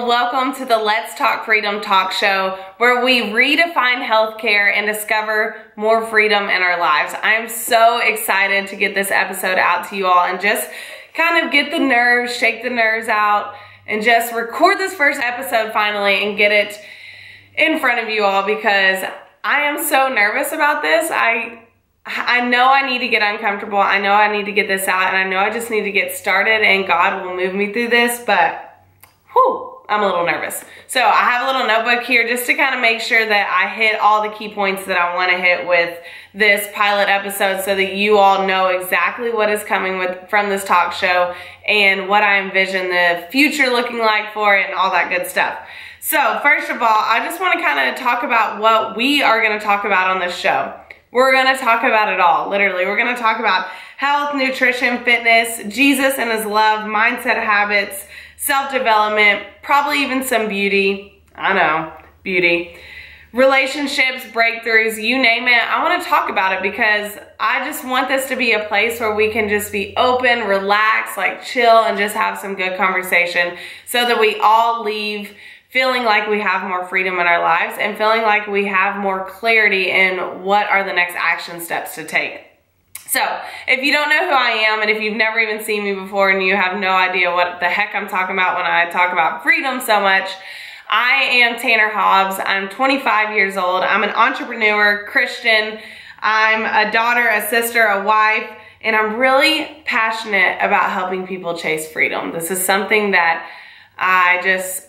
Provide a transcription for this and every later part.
Well, welcome to the Let's Talk Freedom talk show, where we redefine healthcare and discover more freedom in our lives. I'm so excited to get this episode out to you all and just kind of get the nerves, shake the nerves out, and just record this first episode finally and get it in front of you all, because I am so nervous about this. I know I need to get uncomfortable. I know I need to get this out, and I know I just need to get started, and God will move me through this, but whew, I'm a little nervous. So I have a little notebook here just to kind of make sure that I hit all the key points that I want to hit with this pilot episode, so that you all know exactly what is coming from this talk show and what I envision the future looking like for it and all that good stuff. So first of all, I just want to kind of talk about what we are going to talk about on this show. We're going to talk about it all, literally. We're going to talk about health, nutrition, fitness, Jesus and his love, mindset, habits, self-development, probably even some beauty. I know, beauty. Relationships, breakthroughs, you name it. I want to talk about it because I just want this to be a place where we can just be open, relax, like chill, and just have some good conversation, so that we all leave feeling like we have more freedom in our lives and feeling like we have more clarity in what are the next action steps to take. So if you don't know who I am, and if you've never even seen me before and you have no idea what the heck I'm talking about when I talk about freedom so much, I am Tanner Hobbs. I'm 25 years old. I'm an entrepreneur, Christian. I'm a daughter, a sister, a wife, and I'm really passionate about helping people chase freedom. This is something that I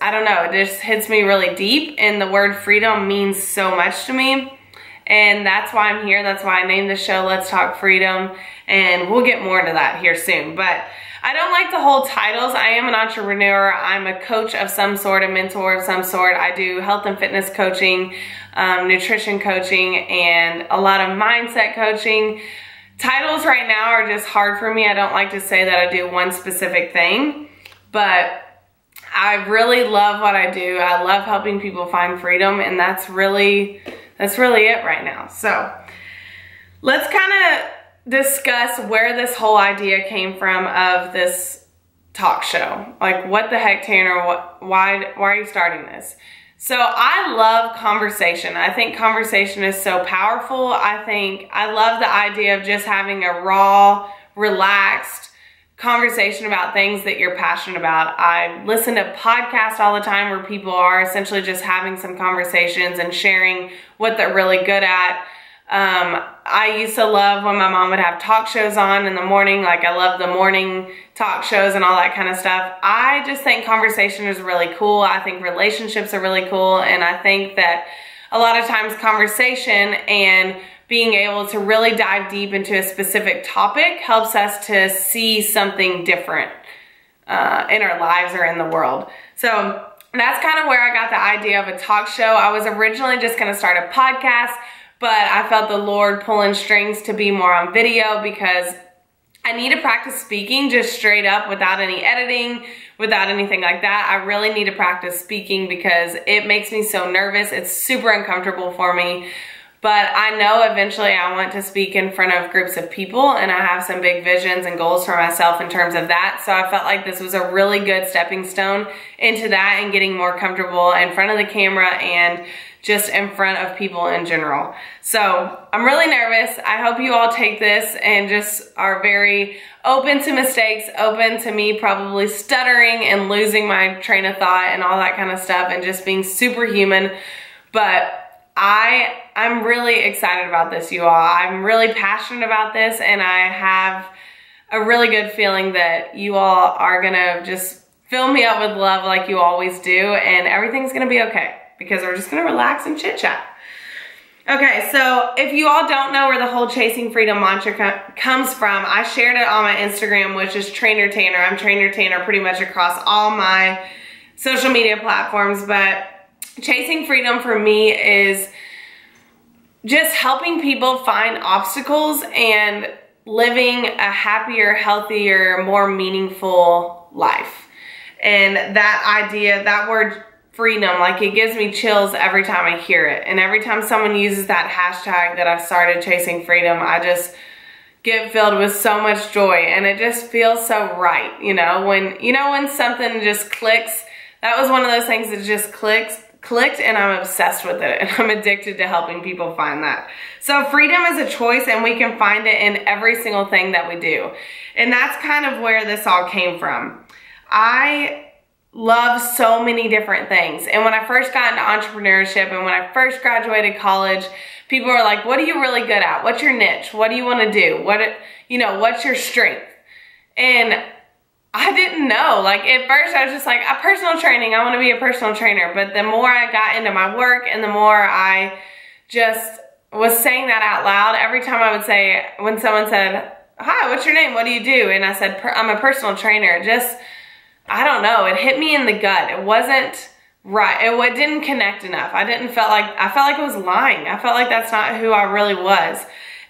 don't know, it just hits me really deep, and the word freedom means so much to me. And that's why I'm here. That's why I named the show Let's Talk Freedom, and we'll get more into that here soon. But I don't like the whole titles. I am an entrepreneur. I'm a coach of some sort, a mentor of some sort. I do health and fitness coaching, nutrition coaching, and a lot of mindset coaching. Titles right now are just hard for me. I don't like to say that I do one specific thing, but I really love what I do. I love helping people find freedom, and that's really it right now. So let's kind of discuss where this whole idea came from of this talk show. Like, what the heck, Tanner? Why are you starting this? So I love conversation. I think conversation is so powerful. I love the idea of just having a raw, relaxed conversation about things that you're passionate about. I listen to podcasts all the time where people are essentially just having some conversations and sharing what they're really good at. I used to love when my mom would have talk shows on in the morning. Like, I love the morning talk shows and all that kind of stuff. I just think conversation is really cool. I think relationships are really cool. And I think that a lot of times conversation and being able to really dive deep into a specific topic helps us to see something different in our lives or in the world. So that's kind of where I got the idea of a talk show. I was originally just going to start a podcast, but I felt the Lord pulling strings to be more on video, because I need to practice speaking just straight up without any editing, without anything like that. I really need to practice speaking because it makes me so nervous. It's super uncomfortable for me. But I know eventually I want to speak in front of groups of people, and I have some big visions and goals for myself in terms of that. So I felt like this was a really good stepping stone into that and getting more comfortable in front of the camera and just in front of people in general. So I'm really nervous. I hope you all take this and just are very open to mistakes, open to me probably stuttering and losing my train of thought and all that kind of stuff, and just being superhuman. But I'm really excited about this, you all. I'm really passionate about this, and I have a really good feeling that you all are gonna just fill me up with love like you always do, and everything's gonna be okay, because we're just gonna relax and chit chat. Okay, so if you all don't know where the whole Chasing Freedom mantra comes from, I shared it on my Instagram, which is Trainer Tanner. I'm Trainer Tanner pretty much across all my social media platforms, but Chasing Freedom for me is just helping people find obstacles and living a happier, healthier, more meaningful life. And that idea, that word freedom, like, it gives me chills every time I hear it. And every time someone uses that hashtag that I've started, Chasing Freedom, I just get filled with so much joy, and it just feels so right. When something just clicks, that was one of those things that just clicked, and I'm obsessed with it, and I'm addicted to helping people find that. So freedom is a choice, and we can find it in every single thing that we do. And that's kind of where this all came from. I love so many different things. And when I first got into entrepreneurship and when I first graduated college, people were like, what are you really good at? What's your niche? What do you want to do? What's your strength? And I didn't know. Like at first I was just like, personal training, I want to be a personal trainer. But the more I got into my work and the more I just was saying that out loud, every time I would say, when someone said, hi, what's your name? What do you do? And I said, I'm a personal trainer. I don't know, it hit me in the gut. It wasn't right. It didn't connect enough. I felt like it was lying. I felt like that's not who I really was.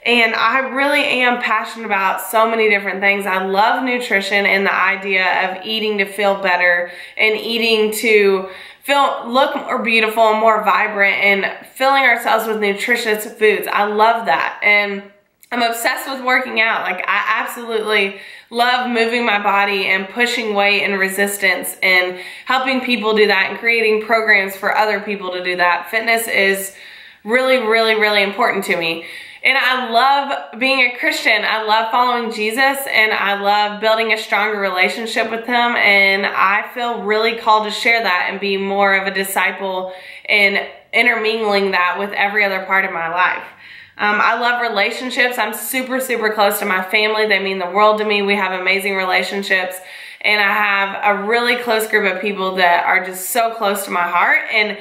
And I really am passionate about so many different things. I love nutrition and the idea of eating to feel better and eating to look more beautiful and more vibrant and filling ourselves with nutritious foods. I love that. And I'm obsessed with working out. Like I absolutely love moving my body and pushing weight and resistance and helping people do that and creating programs for other people to do that. Fitness is really, really, really important to me. And I love being a Christian. I love following Jesus, and I love building a stronger relationship with him. And I feel really called to share that and be more of a disciple and intermingling that with every other part of my life. I love relationships. I'm super, super close to my family. They mean the world to me. We have amazing relationships. And I have a really close group of people that are just so close to my heart. And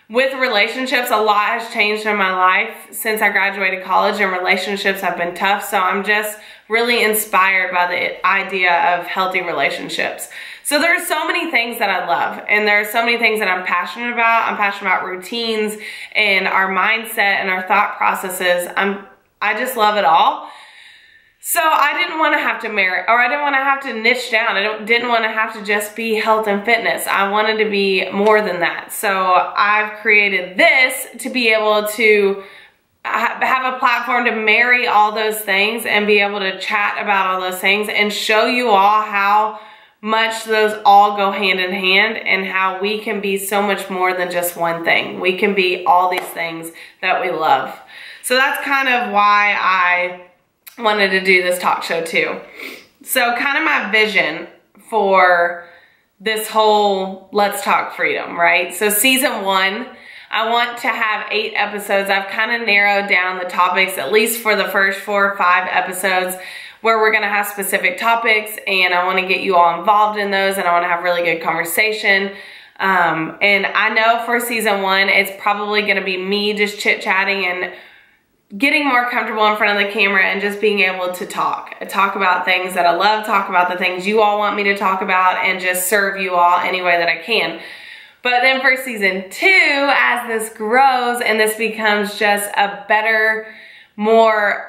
with relationships, a lot has changed in my life since I graduated college, and relationships have been tough. So I'm just really inspired by the idea of healthy relationships. So there's so many things that I love, and there are so many things that I'm passionate about. I'm passionate about routines and our mindset and our thought processes. I just love it all. So I didn't want to have to I didn't want to have to niche down. I didn't want to have to just be health and fitness. I wanted to be more than that. So I've created this to be able to have a platform to marry all those things and be able to chat about all those things and show you all how much those all go hand in hand and how we can be so much more than just one thing. We can be all these things that we love. So that's kind of why I wanted to do this talk show too. So kind of my vision for this whole Let's Talk Freedom, right? So season 1, I want to have 8 episodes. I've kind of narrowed down the topics, at least for the first 4 or 5 episodes, where we're gonna have specific topics, and I wanna get you all involved in those, and I wanna have really good conversation. And I know for season 1, it's probably gonna be me just chit-chatting and getting more comfortable in front of the camera and just being able to talk about things that I love, talk about the things you all want me to talk about, and just serve you all any way that I can. But then for season 2, as this grows and this becomes just a better, more,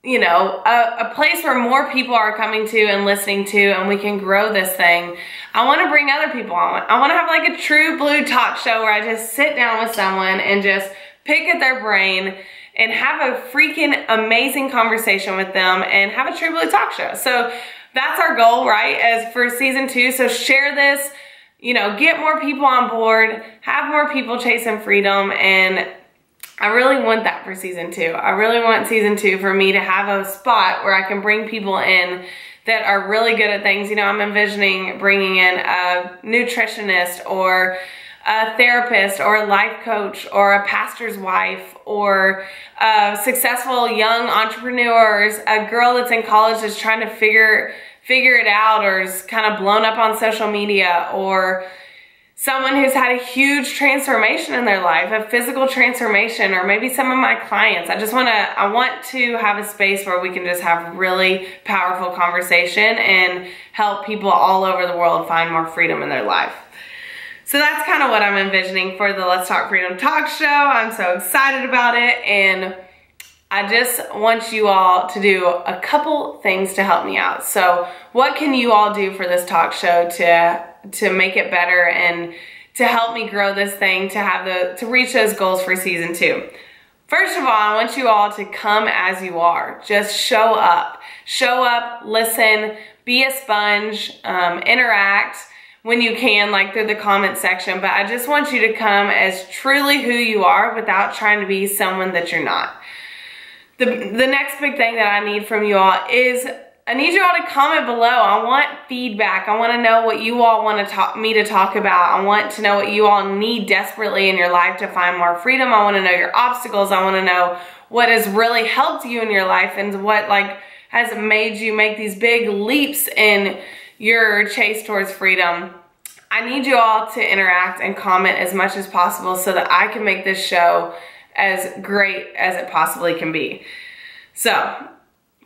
a place where more people are coming to and listening to, and we can grow this thing, I want to bring other people on. I want to have like a true blue talk show where I just sit down with someone and just pick at their brain and have a freaking amazing conversation with them and have a true blue talk show. So that's our goal, right, as for season 2. So share this, get more people on board, have more people chasing freedom, and I really want that for season 2. I really want season 2 for me to have a spot where I can bring people in that are really good at things. I'm envisioning bringing in a nutritionist or a therapist or a life coach or a pastor's wife or successful young entrepreneurs, a girl that's in college that's trying to figure it out or is kind of blown up on social media, or someone who's had a huge transformation in their life, a physical transformation, or maybe some of my clients. I want to have a space where we can just have really powerful conversation and help people all over the world find more freedom in their life. So that's kind of what I'm envisioning for the Let's Talk Freedom talk show. I'm so excited about it, and I just want you all to do a couple things to help me out. So what can you all do for this talk show to make it better and to help me grow this thing, to reach those goals for season 2? First of all, I want you all to come as you are. Just show up. Show up, listen, be a sponge, interact. when you can, like through the comment section. But I just want you to come as truly who you are without trying to be someone that you're not. The next big thing that I need from you all is I need you all to comment below. I want feedback. I want to know what you all want me to talk about. I want to know what you all need desperately in your life to find more freedom. I want to know your obstacles. I want to know what has really helped you in your life and what like has made you make these big leaps in your chase towards freedom. I need you all to interact and comment as much as possible so that I can make this show as great as it possibly can be. So,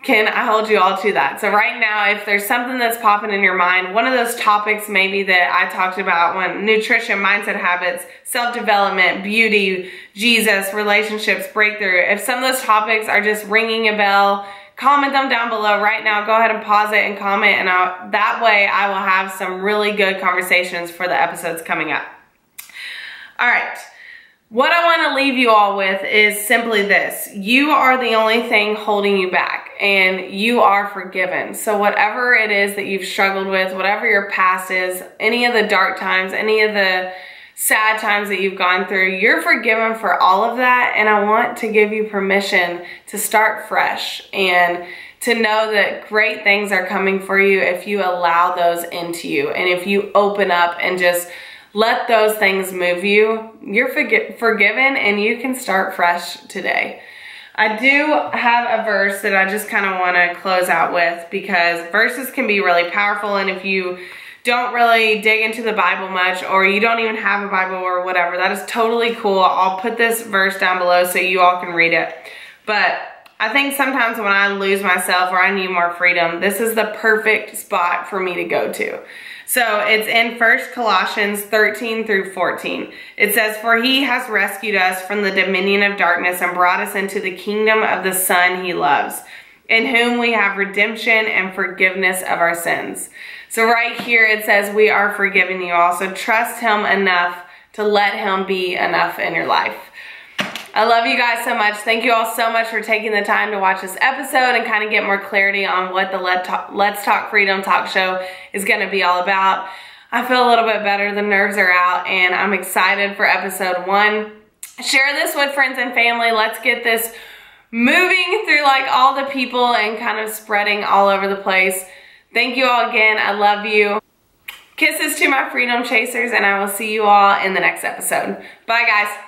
can I hold you all to that? So right now, if there's something that's popping in your mind, one of those topics maybe that I talked about when nutrition, mindset, habits, self-development, beauty, Jesus, relationships, breakthrough, if some of those topics are just ringing a bell, comment them down below right now. Go ahead and pause it and comment, and that way I will have some really good conversations for the episodes coming up. All right. What I want to leave you all with is simply this. You are the only thing holding you back, and you are forgiven. So whatever it is that you've struggled with, whatever your past is, any of the dark times, any of the sad times that you've gone through, you're forgiven for all of that. And I want to give you permission to start fresh and to know that great things are coming for you if you allow those into you. And if you open up and just let those things move you, you're forgiven and you can start fresh today. I do have a verse that I just kind of want to close out with, because verses can be really powerful, and if you don't really dig into the Bible much, or you don't even have a Bible or whatever, that is totally cool. I'll put this verse down below so you all can read it. But I think sometimes when I lose myself or I need more freedom, this is the perfect spot for me to go to. So it's in 1 Colossians 13 through 14. It says, "For he has rescued us from the dominion of darkness and brought us into the kingdom of the Son he loves, in whom we have redemption and forgiveness of our sins." So right here it says we are forgiven, you all. So trust him enough to let him be enough in your life. I love you guys so much. Thank you all so much for taking the time to watch this episode and kind of get more clarity on what the Let's Talk Freedom Talk Show is going to be all about. I feel a little bit better. The nerves are out, and I'm excited for episode 1. Share this with friends and family. Let's get this moving through like all the people and kind of spreading all over the place. Thank you all again. I love you. Kisses to my freedom chasers, and I will see you all in the next episode. Bye, guys.